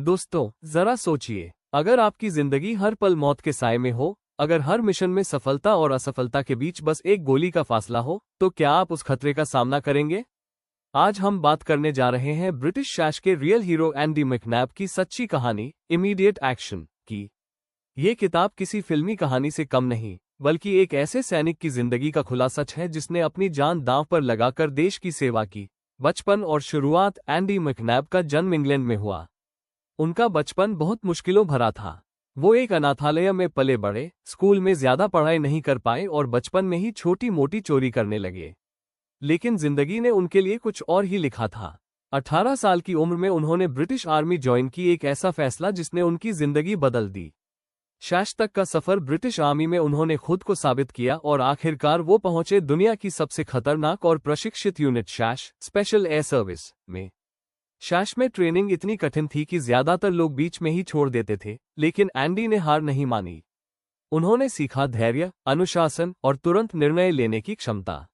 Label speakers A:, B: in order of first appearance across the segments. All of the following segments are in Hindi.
A: दोस्तों, जरा सोचिए, अगर आपकी जिंदगी हर पल मौत के साए में हो, अगर हर मिशन में सफलता और असफलता के बीच बस एक गोली का फासला हो, तो क्या आप उस खतरे का सामना करेंगे? आज हम बात करने जा रहे हैं ब्रिटिश शैश के रियल हीरो एंडी मैकनैब की सच्ची कहानी, इमीडिएट एक्शन की। ये किताब किसी फिल्मी कहानी से कम नहीं, बल्कि एक ऐसे सैनिक की जिंदगी का खुला सच है जिसने अपनी जान दांव पर लगाकर देश की सेवा की। बचपन और शुरुआत। एंडी मैकनैब का जन्म इंग्लैंड में हुआ। उनका बचपन बहुत मुश्किलों भरा था। वो एक अनाथालय में पले बड़े, स्कूल में ज्यादा पढ़ाई नहीं कर पाए और बचपन में ही छोटी मोटी चोरी करने लगे। लेकिन जिंदगी ने उनके लिए कुछ और ही लिखा था। 18 साल की उम्र में उन्होंने ब्रिटिश आर्मी ज्वाइन की, एक ऐसा फैसला जिसने उनकी जिंदगी बदल दी। शैश तक का सफर। ब्रिटिश आर्मी में उन्होंने खुद को साबित किया और आखिरकार वो पहुंचे दुनिया की सबसे खतरनाक और प्रशिक्षित यूनिट शैश, स्पेशल एयर सर्विस में। शैश में ट्रेनिंग इतनी कठिन थी कि ज्यादातर लोग बीच में ही छोड़ देते थे, लेकिन एंडी ने हार नहीं मानी। उन्होंने सीखा धैर्य, अनुशासन और तुरंत निर्णय लेने की क्षमता।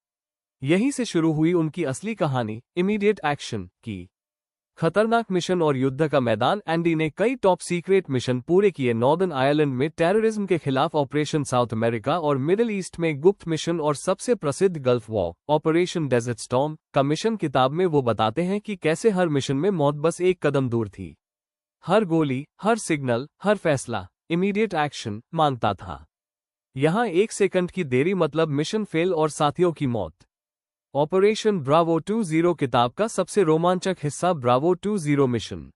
A: यहीं से शुरू हुई उनकी असली कहानी, इमीडिएट एक्शन की। खतरनाक मिशन और युद्ध का मैदान। एंडी ने कई टॉप सीक्रेट मिशन पूरे किए। नॉर्दर्न आयरलैंड में टेररिज्म के खिलाफ ऑपरेशन साउथ अमेरिका और मिडिल ईस्ट में गुप्त मिशन और सबसे प्रसिद्ध gulf war, operation desert storm का मिशन। किताब में वो बताते हैं कि कैसे हर मिशन में मौत बस एक कदम दूर थी। हर गोली, हर सिग्नल, हर फैसला इमीडिएट एक्शन मांगता था। यहां 1 सेकंड की देरी मतलब मिशन फेल और साथियों की मौत। ऑपरेशन ब्रावो 20 किताब का सबसे रोमांचक हिस्सा, ब्रावो 20 मिशन।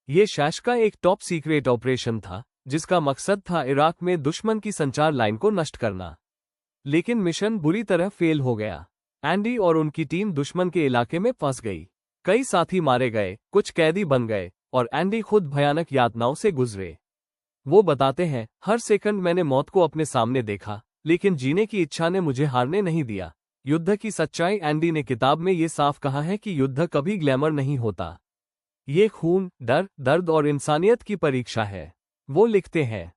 A: ये शैश का एक टॉप सीक्रेट ऑपरेशन था, जिसका मकसद था इराक में दुश्मन की संचार लाइन को नष्ट करना। लेकिन मिशन बुरी तरह फेल हो गया। एंडी और उनकी टीम दुश्मन के इलाके में फंस गई। कई साथी मारे गए, कुछ कैदी बन गए और एंडी खुद भयानक यातनाओं से गुजरे। वो बताते हैं, हर सेकंड मैंने मौत को अपने सामने देखा, लेकिन जीने की इच्छा ने मुझे हारने नहीं दिया। युद्ध की सच्चाई। एंडी ने किताब में ये साफ कहा है कि युद्ध कभी ग्लैमर नहीं होता। ये खून, डर, दर्द और इंसानियत की परीक्षा है। वो लिखते हैं,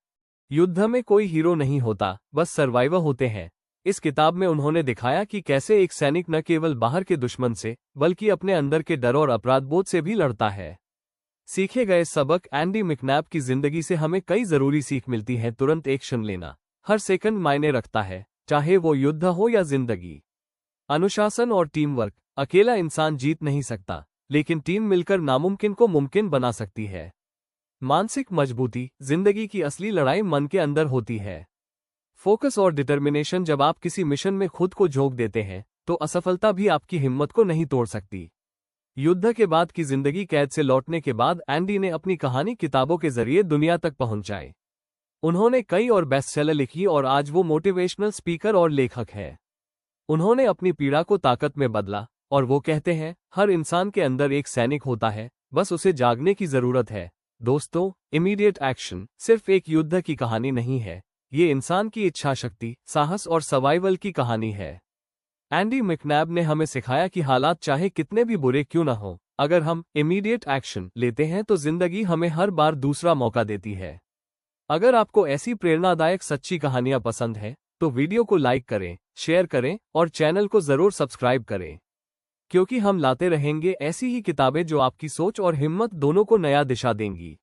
A: युद्ध में कोई हीरो नहीं होता, बस सर्वाइवर होते हैं। इस किताब में उन्होंने दिखाया कि कैसे एक सैनिक न केवल बाहर के दुश्मन से, बल्कि अपने अंदर के डर और अपराधबोध से भी लड़ता है। सीखे गए सबक। एंडी मैकनैब की जिंदगी से हमें कई जरूरी सीख मिलती है। तुरंत एक्शन लेना। हर सेकंड मायने रखता है, चाहे वो युद्ध हो या जिंदगी। अनुशासन और टीम वर्क। अकेला इंसान जीत नहीं सकता, लेकिन टीम मिलकर नामुमकिन को मुमकिन बना सकती है। मानसिक मजबूती। जिंदगी की असली लड़ाई मन के अंदर होती है। फोकस और डिटर्मिनेशन। जब आप किसी मिशन में खुद को झोंक देते हैं, तो असफलता भी आपकी हिम्मत को नहीं तोड़ सकती। युद्ध के बाद की जिंदगी। कैद से लौटने के बाद एंडी ने अपनी कहानी किताबों के जरिए दुनिया तक पहुंचाई। उन्होंने कई और बेस्टसेलर लिखी और आज वो मोटिवेशनल स्पीकर और लेखक है। उन्होंने अपनी पीड़ा को ताकत में बदला और वो कहते हैं, हर इंसान के अंदर एक सैनिक होता है, बस उसे जागने की जरूरत है। दोस्तों, इमीडिएट एक्शन सिर्फ एक युद्ध की कहानी नहीं है, ये इंसान की इच्छा शक्ति, साहस और सर्वाइवल की कहानी है। एंडी मैकनैब ने हमें सिखाया कि हालात चाहे कितने भी बुरे क्यों न हो, अगर हम इमीडिएट एक्शन लेते हैं तो जिंदगी हमें हर बार दूसरा मौका देती है। अगर आपको ऐसी प्रेरणादायक सच्ची कहानियां पसंद है, तो वीडियो को लाइक करें, शेयर करें और चैनल को जरूर सब्सक्राइब करें, क्योंकि हम लाते रहेंगे ऐसी ही किताबें जो आपकी सोच और हिम्मत दोनों को नया दिशा देंगी।